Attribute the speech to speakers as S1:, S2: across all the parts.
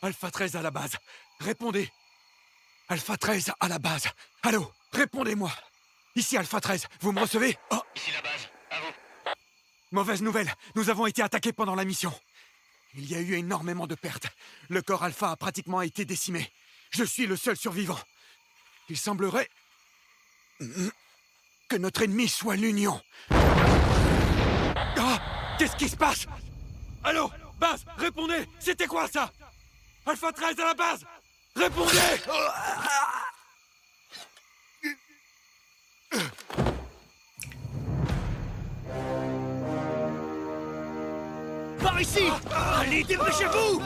S1: Alpha 13 à la base. Répondez. Alpha 13 à la base. Allô, répondez-moi. Ici Alpha 13, vous me recevez? Oh.
S2: Ici la base, à vous.
S1: Mauvaise nouvelle, nous avons été attaqués pendant la mission. Il y a eu énormément de pertes. Le corps Alpha a pratiquement été décimé. Je suis le seul survivant. Il semblerait que notre ennemi soit l'Union. Ah! Qu'est-ce qui se passe? Allô? Base, répondez! C'était quoi ça? Alpha 13 à la base! Répondez!
S3: Par ici! Allez, dépêchez-vous!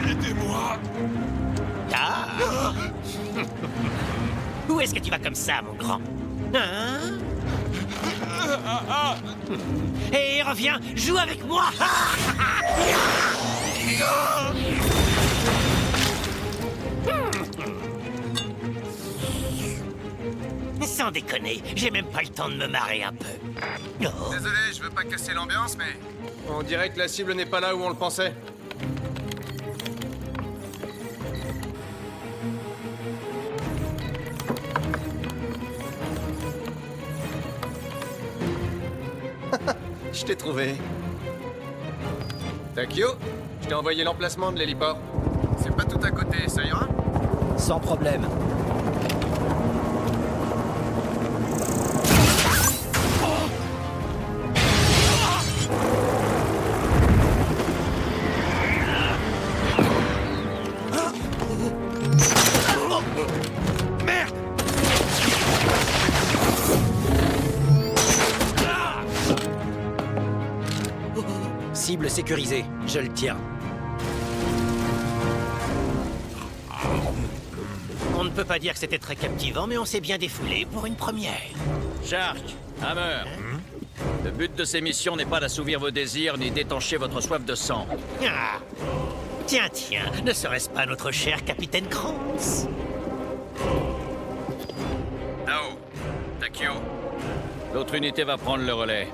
S1: Aidez-moi!
S3: Ah! Où est-ce que tu vas comme ça, mon grand? Hein? Et reviens, joue avec moi! Sans déconner, j'ai même pas le temps de me marrer un peu. Oh.
S4: Désolé, je veux pas casser l'ambiance, mais... On dirait que la cible n'est pas là où on le pensait. Je t'ai trouvé. Takio, je t'ai envoyé l'emplacement de l'héliport. C'est pas tout à côté, ça ira?
S5: Sans problème.
S1: Merde!
S5: Cible sécurisée, je le tiens.
S3: On ne peut pas dire que c'était très captivant, mais on s'est bien défoulé pour une première.
S2: Shark, Hammer. Le but de ces missions n'est pas d'assouvir vos désirs ni d'étancher votre soif de sang.
S3: Ah. Tiens, tiens, ne serait-ce pas notre cher capitaine Krantz?
S2: Nao, Takio. L'autre unité va prendre le relais.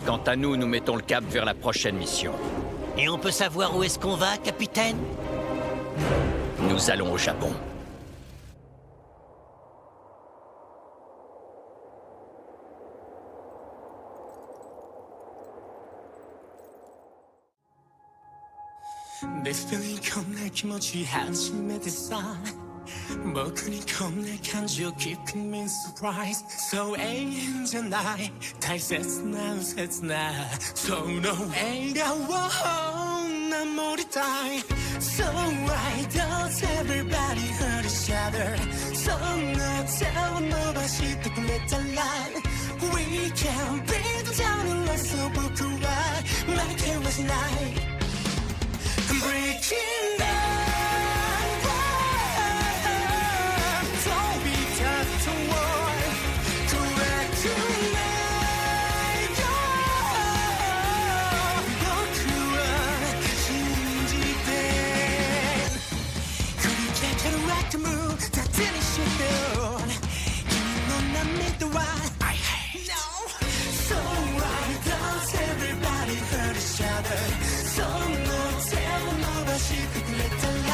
S2: Quant à nous, nous mettons le cap vers la prochaine mission.
S3: Et on peut savoir où est-ce qu'on va, capitaine?
S2: Nous allons au Japon.
S6: This feeling come 내気持ち 한심해 됐어 僕にこんな感じを聞く mean surprise So 永遠じゃない大切な切なその笑顔を守りたい So why does everybody hurt each other そんな手を伸ばしてくれたら We can be the down life So 僕は負けはしない Breaking down, don't be tough to war. Correct tonight,僕は信じて繰り返ける rock move 盾にしよう君の涙は I hate No So why does everybody hurt each other そのしてくれたら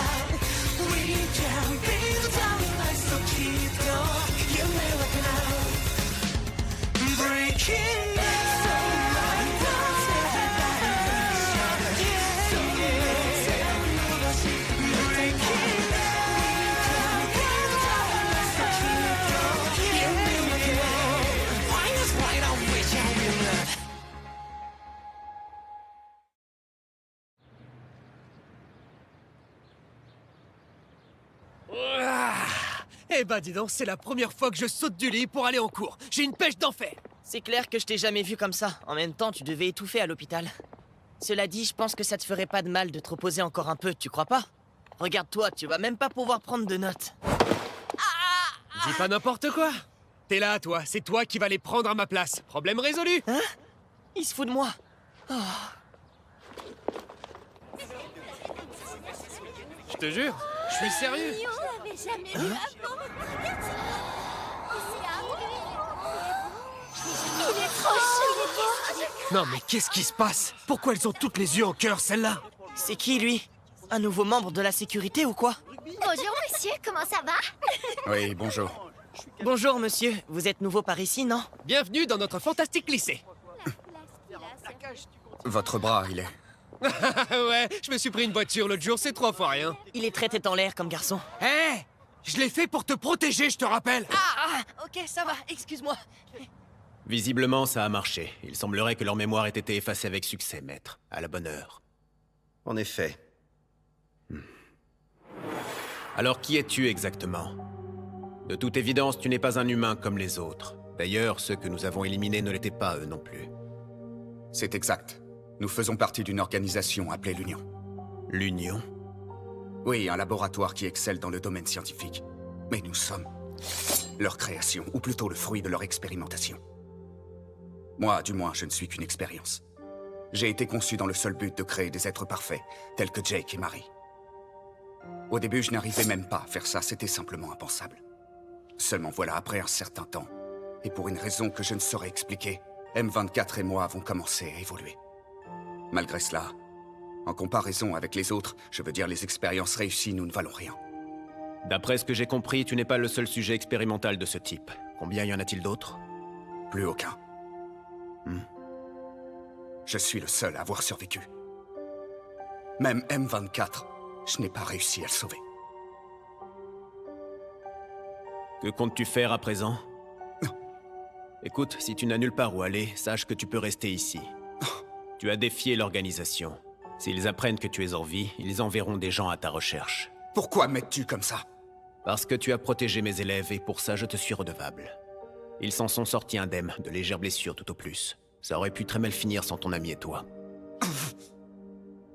S6: We can build our life so きっと夢は叶う Breaking down So why does everybody hurt each other その手を伸ばしてくれたら Breaking down We can build our life so きっと夢は叶う Why is right on which I will love
S7: Eh ben dis donc, c'est la première fois que je saute du lit pour aller en cours. J'ai une pêche d'enfer.
S8: C'est clair que je t'ai jamais vu comme ça. En même temps, tu devais étouffer à l'hôpital. Cela dit, je pense que ça te ferait pas de mal de te reposer encore un peu, tu crois pas? Regarde-toi, tu vas même pas pouvoir prendre de notes.
S7: Dis pas n'importe quoi. T'es là, toi. C'est toi qui vas les prendre à ma place. Problème résolu.
S8: Hein? Il se fout de moi. Oh.
S7: Je te jure, je suis sérieux.
S9: jamais vu avant. Regarde ça. Il est trop chou.
S7: Non mais qu'est-ce qui se passe? Pourquoi elles ont toutes les yeux en cœur, celle-là?
S8: C'est qui, lui? Un nouveau membre de la sécurité ou quoi?
S9: Bonjour, monsieur. Comment ça va?
S4: Oui, bonjour.
S8: Bonjour, monsieur. Vous êtes nouveau par ici, non?
S7: Bienvenue dans notre fantastique lycée.
S4: Votre bras, il est...
S7: Ouais, je me suis pris une voiture l'autre jour, c'est 3 fois rien.
S8: Il est très tête en l'air comme garçon.
S7: Hé! Je l'ai fait pour te protéger, je te rappelle.
S8: Ok, ça va. Excuse-moi.
S5: Visiblement, ça a marché. Il semblerait que leur mémoire ait été effacée avec succès, maître. À la bonne heure.
S10: En effet.
S5: Alors, qui es-tu exactement? De toute évidence, tu n'es pas un humain comme les autres. D'ailleurs, ceux que nous avons éliminés ne l'étaient pas, eux non plus.
S4: C'est exact. Nous faisons partie d'une organisation appelée l'Union.
S5: L'Union?
S4: Oui, un laboratoire qui excelle dans le domaine scientifique. Mais nous sommes leur création, ou plutôt le fruit de leur expérimentation. Moi, du moins, je ne suis qu'une expérience. J'ai été conçu dans le seul but de créer des êtres parfaits, tels que Jake et Marie. Au début, je n'arrivais même pas à faire ça, c'était simplement impensable. Seulement voilà, après un certain temps, et pour une raison que je ne saurais expliquer, M24 et moi avons commencé à évoluer. Malgré cela, en comparaison avec les autres, je veux dire les expériences réussies, nous ne valons rien.
S5: D'après ce que j'ai compris, tu n'es pas le seul sujet expérimental de ce type. Combien y en a-t-il d'autres?
S4: Plus aucun. Je suis le seul à avoir survécu. Même M24, je n'ai pas réussi à le sauver.
S5: Que comptes-tu faire à présent? Écoute, si tu n'as nulle part où aller, sache que tu peux rester ici. Tu as défié l'organisation. S'ils apprennent que tu es en vie, ils enverront des gens à ta recherche.
S4: Pourquoi m'aides-tu comme ça?
S5: Parce que tu as protégé mes élèves et pour ça je te suis redevable. Ils s'en sont sortis indemnes, de légères blessures tout au plus. Ça aurait pu très mal finir sans ton ami et toi.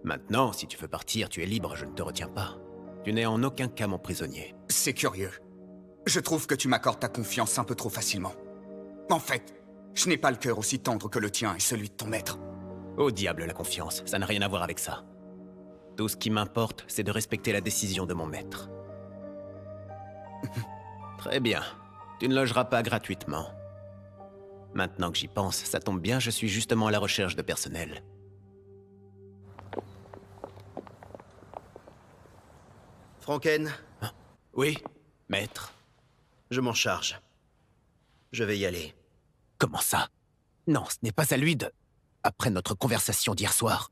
S5: Maintenant, si tu veux partir, tu es libre, je ne te retiens pas. Tu n'es en aucun cas mon prisonnier.
S4: C'est curieux. Je trouve que tu m'accordes ta confiance un peu trop facilement. En fait, je n'ai pas le cœur aussi tendre que le tien et celui de ton maître.
S5: Au diable la confiance, ça n'a rien à voir avec ça. Tout ce qui m'importe, c'est de respecter la décision de mon maître. Très bien. Tu ne logeras pas gratuitement. Maintenant que j'y pense, ça tombe bien, je suis justement à la recherche de personnel.
S10: Franken,
S5: Oui, maître.
S10: je m'en charge. Je vais y aller.
S5: Comment ça? Non, ce n'est pas à lui de... Après notre conversation d'hier soir.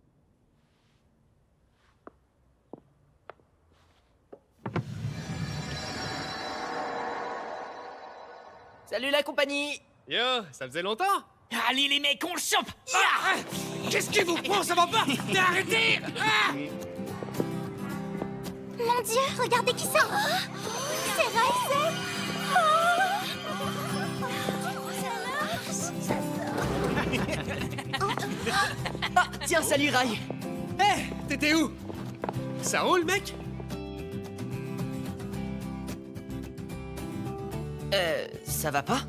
S8: Salut la compagnie.
S7: Yo, ça faisait longtemps?
S3: Allez les mecs, on le chope.
S7: Qu'est-ce qui vous prend? Ça va pas? Arrêtez!
S9: Mon Dieu, regardez qui ça! C'est Ryzen!
S8: Tiens, salut Rai.
S7: Hé, t'étais où? Ça roule, mec?
S8: Ça va pas?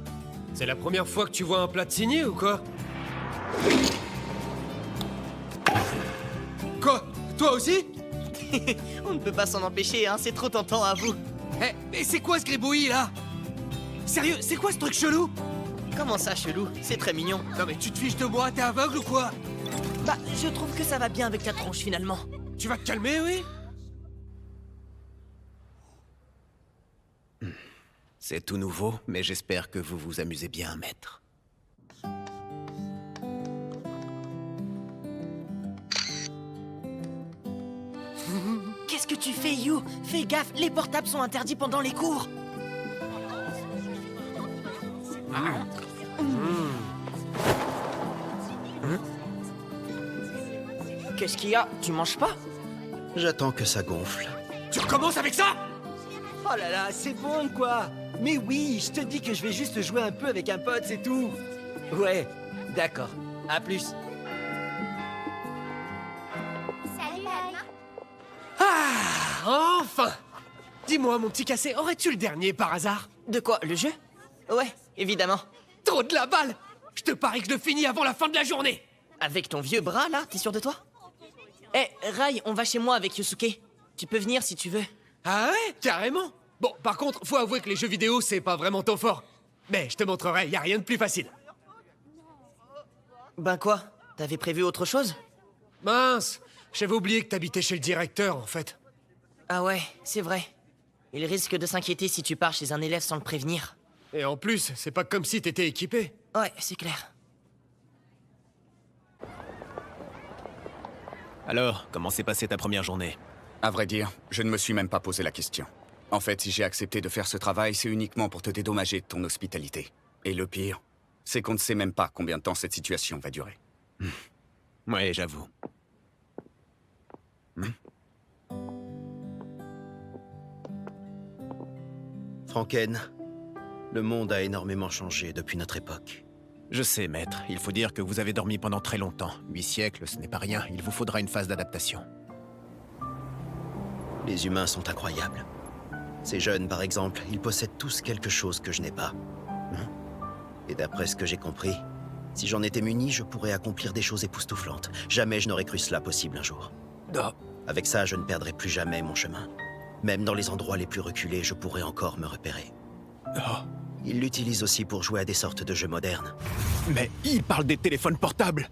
S7: C'est la première fois que tu vois un plat de signé ou quoi? Quoi? Toi aussi?
S8: On ne peut pas s'en empêcher, hein, c'est trop tentant à vous.
S7: Eh, mais c'est quoi ce gribouillis là? Sérieux, c'est quoi ce truc chelou?
S8: Comment ça, chelou? C'est très mignon.
S7: Non mais tu te fiches de moi, t'es aveugle ou quoi?
S8: Bah, je trouve que ça va bien avec ta tronche finalement.
S7: Tu vas te calmer, oui?
S5: C'est tout nouveau, mais j'espère que vous vous amusez bien, maître.
S8: Qu'est-ce que tu fais, You? Fais gaffe, les portables sont interdits pendant les cours. Qu'est-ce qu'il y a? Tu manges pas?
S10: J'attends que ça gonfle.
S7: Tu recommences avec ça?
S3: Oh là là, c'est bon quoi. Mais oui, je te dis que je vais juste jouer un peu avec un pote, c'est tout. Ouais, d'accord. À plus.
S9: Salut, Alma.
S7: Ah, enfin! Dis-moi, mon petit cassé, aurais-tu le dernier par hasard?
S8: De quoi? Le jeu? Ouais, évidemment.
S7: Trop de la balle! Je te parie que je le finis avant la fin de la journée!
S8: Avec ton vieux bras, là, t'es sûr de toi? Eh, Rai, on va chez moi avec Yosuke. Tu peux venir si tu veux.
S7: Ah ouais? Carrément! Bon, par contre, faut avouer que les jeux vidéo, c'est pas vraiment ton fort. Mais je te montrerai, y a rien de plus facile.
S8: Ben quoi? T'avais prévu autre chose?
S7: Mince, j'avais oublié que t'habitais chez le directeur, en fait.
S8: Ah ouais, c'est vrai. Il risque de s'inquiéter si tu pars chez un élève sans le prévenir.
S7: Et en plus, c'est pas comme si t'étais équipé.
S8: Ouais, c'est clair.
S5: Alors, comment s'est passée ta première journée?
S4: À vrai dire, je ne me suis même pas posé la question. En fait, si j'ai accepté de faire ce travail, c'est uniquement pour te dédommager de ton hospitalité. Et le pire, c'est qu'on ne sait même pas combien de temps cette situation va durer.
S5: Ouais, j'avoue.
S10: Franken, le monde a énormément changé depuis notre époque.
S5: Je sais, maître. Il faut dire que vous avez dormi pendant très longtemps. 8 siècles, ce n'est pas rien. Il vous faudra une phase d'adaptation.
S10: Les humains sont incroyables. Ces jeunes, par exemple, ils possèdent tous quelque chose que je n'ai pas. Et d'après ce que j'ai compris, si j'en étais muni, je pourrais accomplir des choses époustouflantes. Jamais je n'aurais cru cela possible un jour. Avec ça, je ne perdrai plus jamais mon chemin. Même dans les endroits les plus reculés, je pourrais encore me repérer. Ils l'utilisent aussi pour jouer à des sortes de jeux modernes.
S5: Mais il parle des téléphones portables!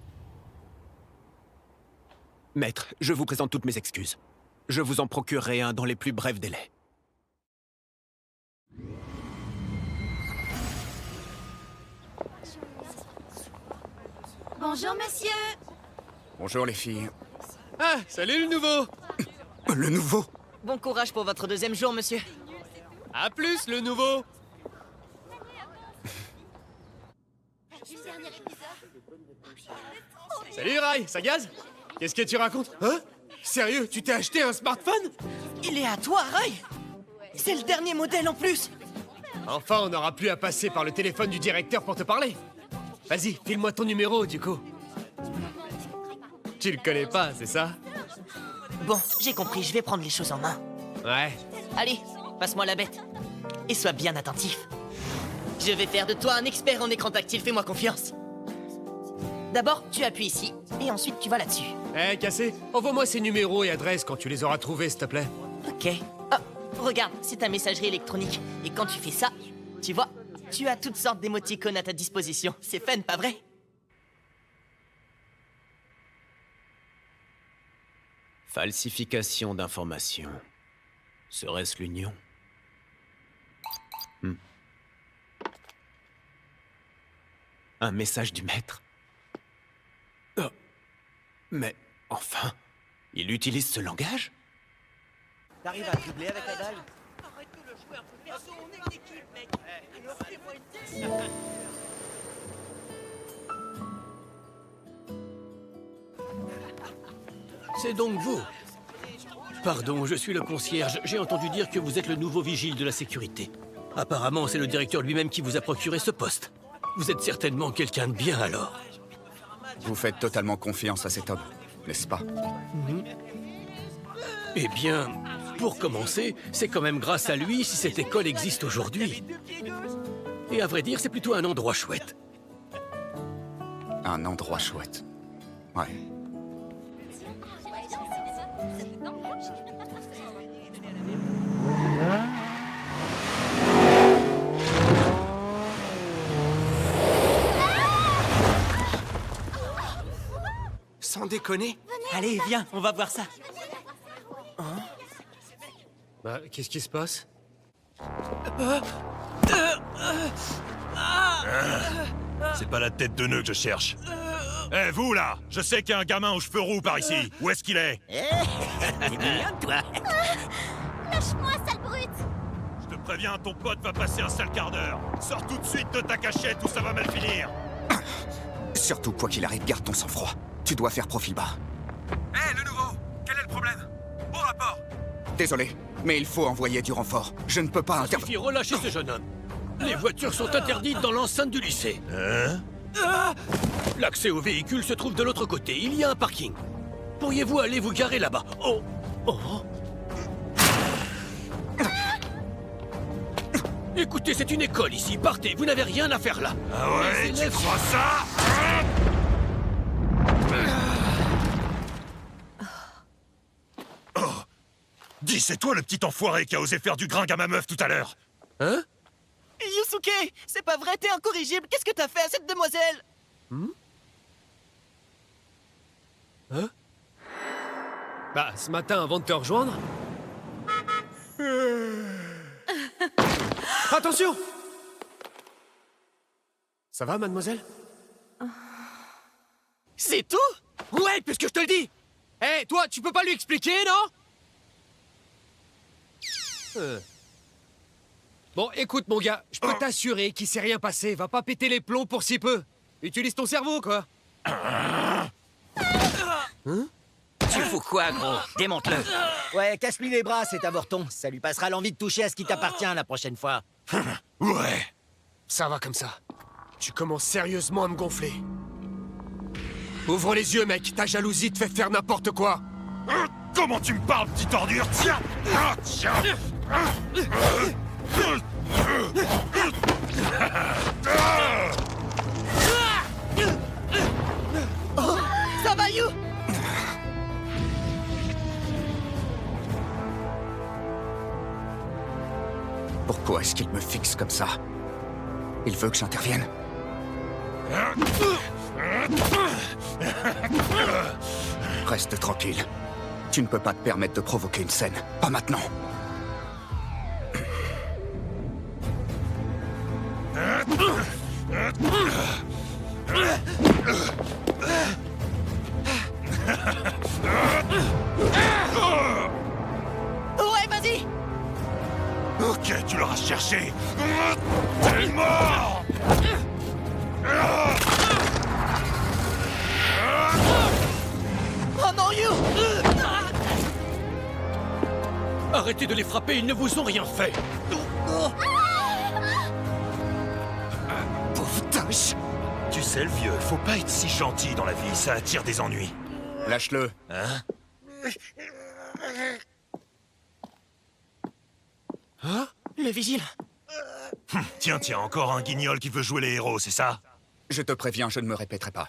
S5: Maître, je vous présente toutes mes excuses. Je vous en procurerai un dans les plus brefs délais.
S9: Bonjour, monsieur.
S4: Bonjour les filles.
S7: Ah, salut le nouveau!
S4: Le nouveau?
S8: Bon courage pour votre deuxième jour, monsieur.
S7: À plus, le nouveau! Salut Rai, ça gaze? Qu'est-ce que tu racontes? Hein? Sérieux, tu t'es acheté un smartphone?
S8: Il est à toi, Ray! C'est le dernier modèle en plus!
S7: Enfin, on n'aura plus à passer par le téléphone du directeur pour te parler. Vas-y, file-moi ton numéro, du coup. Tu le connais pas, c'est ça?
S8: Bon, j'ai compris, je vais prendre les choses en main.
S7: Ouais.
S8: Allez, passe-moi la bête. Et sois bien attentif. Je vais faire de toi un expert en écran tactile, fais-moi confiance. D'abord, tu appuies ici, et ensuite tu vas là-dessus.
S7: Eh, Cassé, envoie-moi ces numéros et adresses quand tu les auras trouvés, s'il te plaît.
S8: Ok. Oh, regarde, c'est ta messagerie électronique. Et quand tu fais ça, tu vois, tu as toutes sortes d'émoticônes à ta disposition. C'est fun, pas vrai?
S5: Falsification d'informations. Serait-ce l'union? Un message du maître? Oh. Mais, enfin, il utilise ce langage?
S3: T'arrives à dribbler avec la balle?
S11: C'est donc vous? Pardon, je suis le concierge. J'ai entendu dire que vous êtes le nouveau vigile de la sécurité. Apparemment, c'est le directeur lui-même qui vous a procuré ce poste. Vous êtes certainement quelqu'un de bien, alors.
S4: Vous faites totalement confiance à cet homme, n'est-ce pas?
S11: Eh bien, pour commencer, c'est quand même grâce à lui si cette école existe aujourd'hui. Et à vrai dire, c'est plutôt un endroit chouette.
S4: Un endroit chouette. Ouais.
S3: Sans déconner?
S8: Allez, viens, on va voir ça.
S7: Bah, qu'est-ce qui se passe?
S12: C'est pas la tête de nœud que je cherche. Eh, vous, là! Je sais qu'il y a un gamin aux cheveux roux par ici. Où est-ce qu'il est?
S9: T'es mignonne, toi. Lâche-moi, sale brute.
S12: Je te préviens, ton pote va passer un sale quart d'heure. Sors tout de suite de ta cachette ou ça va mal finir.
S4: Surtout, quoi qu'il arrive, garde ton sang-froid. Tu dois faire profil bas.
S1: Hé, le nouveau! Quel est le problème? Au rapport!
S4: Désolé, mais il faut envoyer du renfort. Je ne peux pas
S11: Il suffit, relâchez ce jeune homme. Les voitures sont interdites dans l'enceinte du lycée.
S12: Hein?
S11: L'accès aux véhicules se trouve de l'autre côté. Il y a un parking. Pourriez-vous aller vous garer là-bas? Oh! Oh! Écoutez, c'est une école ici. Partez, vous n'avez rien à faire là.
S12: Ah ouais, tu crois ça? Dis, c'est toi le petit enfoiré qui a osé faire du gringue à ma meuf tout à l'heure.
S7: Hein?
S8: Yusuke, c'est pas vrai, t'es incorrigible. Qu'est-ce que t'as fait à cette demoiselle?
S7: Hein? Bah, ce matin, avant de te rejoindre... Attention! Ça va, mademoiselle?
S8: C'est tout?
S7: Ouais, puisque je te le dis! Hé, toi, tu peux pas lui expliquer, non? Bon, écoute, mon gars, je peux t'assurer qu'il s'est rien passé. Va pas péter les plombs pour si peu. Utilise ton cerveau, quoi.
S3: Tu fous quoi, gros? Démonte-le. Ouais, casse-lui les bras, cet avorton. Ça lui passera l'envie de toucher à ce qui t'appartient la prochaine fois.
S12: Ouais.
S7: Ça va comme ça. Tu commences sérieusement à me gonfler. Ouvre les yeux, mec. Ta jalousie te fait faire n'importe quoi.
S12: Comment tu me parles, petite ordure? Tiens! Tiens!
S8: Oh, ça va, You?
S4: Pourquoi est-ce qu'il me fixe comme ça? Il veut que j'intervienne? Reste tranquille. Tu ne peux pas te permettre de provoquer une scène. Pas maintenant.
S8: Ouais, vas-y!
S12: Ok, tu l'auras cherché. T'es mort!
S8: Oh non, You!
S11: Arrêtez de les frapper, ils ne vous ont rien fait.
S12: Pauvre tâche. Tu sais, le vieux, faut pas être si gentil dans la vie, ça attire des ennuis.
S4: Lâche-le.
S12: Hein?
S8: Le vigile.
S12: Tiens, encore un guignol qui veut jouer les héros, c'est ça?
S4: Je te préviens, je ne me répéterai pas.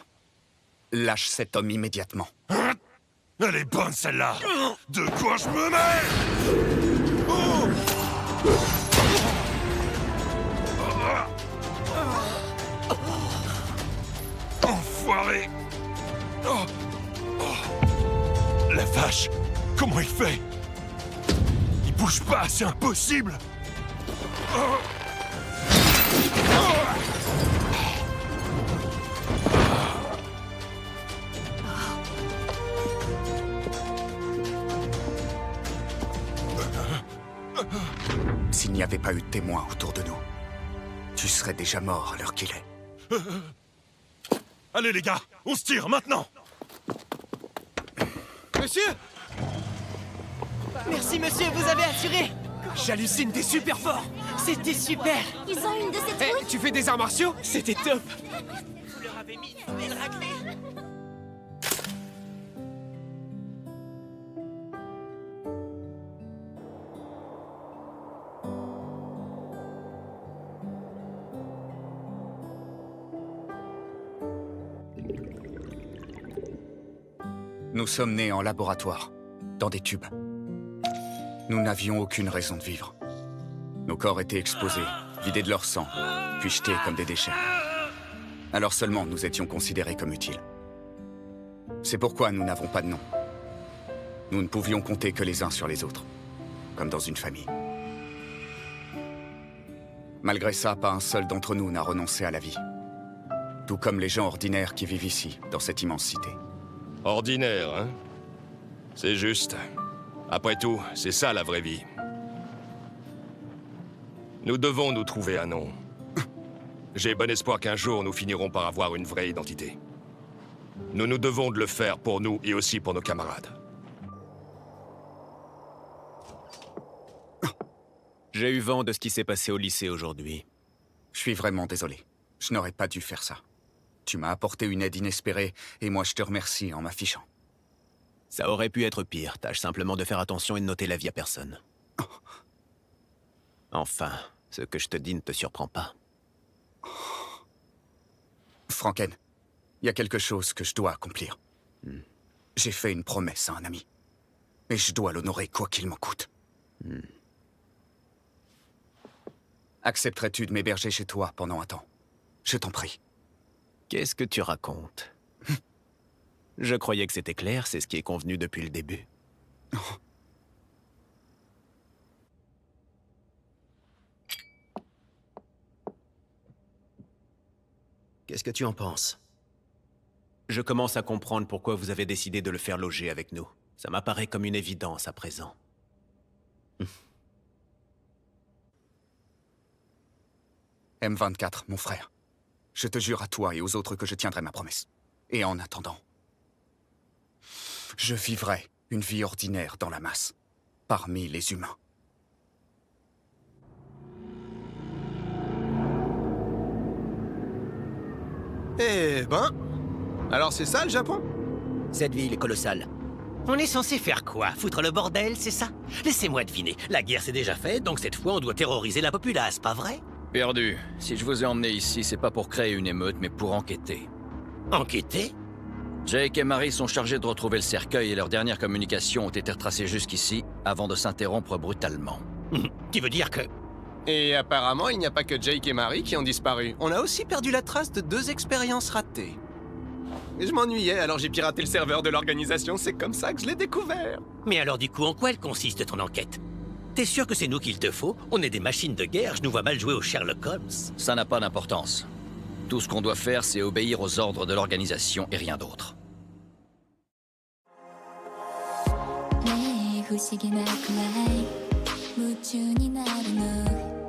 S4: Lâche cet homme immédiatement.
S12: Elle est bonne, celle-là. De quoi je me mets? Enfoiré. La vache. Comment il fait? Il bouge pas, c'est impossible.
S4: S'il n'y avait pas eu de témoins autour de nous, tu serais déjà mort à l'heure qu'il est.
S12: Allez les gars, on se tire maintenant.
S7: Monsieur!
S8: Merci, monsieur, vous avez assuré!
S7: J'hallucine, t'es super fort!
S8: C'était super!
S9: Ils ont une de ces
S7: Hé,
S9: trucs.
S7: tu fais des arts martiaux? C'était top!
S8: Vous leur avez mis une belle raclée!
S4: Nous sommes nés en laboratoire, dans des tubes. Nous n'avions aucune raison de vivre. Nos corps étaient exposés, vidés de leur sang, puis jetés comme des déchets. Alors seulement nous étions considérés comme utiles. C'est pourquoi nous n'avons pas de nom. Nous ne pouvions compter que les uns sur les autres, comme dans une famille. Malgré ça, pas un seul d'entre nous n'a renoncé à la vie. Tout comme les gens ordinaires qui vivent ici, dans cette immense cité.
S13: Ordinaire, hein? C'est juste. Après tout, c'est ça la vraie vie. Nous devons nous trouver un nom. J'ai bon espoir qu'un jour nous finirons par avoir une vraie identité. Nous nous devons de le faire pour nous et aussi pour nos camarades.
S5: J'ai eu vent de ce qui s'est passé au lycée aujourd'hui.
S4: Je suis vraiment désolé. Je n'aurais pas dû faire ça. Tu m'as apporté une aide inespérée, et moi je te remercie en m'affichant.
S5: Ça aurait pu être pire. Tâche simplement de faire attention et de noter la vie à personne. Enfin, ce que je te dis ne te surprend pas.
S4: Franken, il y a quelque chose que je dois accomplir. J'ai fait une promesse à un ami. Et je dois l'honorer quoi qu'il m'en coûte. Accepterais-tu de m'héberger chez toi pendant un temps? Je t'en prie.
S5: Qu'est-ce que tu racontes? Je croyais que c'était clair, c'est ce qui est convenu depuis le début.
S10: Qu'est-ce que tu en penses?
S5: Je commence à comprendre pourquoi vous avez décidé de le faire loger avec nous. Ça m'apparaît comme une évidence à présent.
S4: M24, mon frère. Je te jure à toi et aux autres que je tiendrai ma promesse. Et en attendant, je vivrai une vie ordinaire dans la masse, parmi les humains.
S14: Eh ben... Alors c'est ça le Japon?
S3: Cette ville est colossale.
S11: On est censé faire quoi? Foutre le bordel, c'est ça? Laissez-moi deviner. La guerre s'est déjà faite, donc cette fois on doit terroriser la populace, pas vrai?
S2: Perdu. Si je vous ai emmené ici, c'est pas pour créer une émeute, mais pour enquêter.
S11: Enquêter?
S2: Jake et Marie sont chargés de retrouver le cercueil et leurs dernières communications ont été retracées jusqu'ici, avant de s'interrompre brutalement.
S11: Tu veux dire que...
S14: Et apparemment, il n'y a pas que Jake et Marie qui ont disparu. On a aussi perdu la trace de 2 expériences ratées. Et je m'ennuyais, alors j'ai piraté le serveur de l'organisation, c'est comme ça que je l'ai découvert.
S11: Mais alors du coup, en quoi elle consiste ton enquête? T'es sûr que c'est nous qu'il te faut? On est des machines de guerre, je nous vois mal jouer au Sherlock Holmes.
S2: Ça n'a pas d'importance. Tout ce qu'on doit faire, c'est obéir aux ordres de l'organisation et rien d'autre.
S9: 내不思議なくらい夢中になるの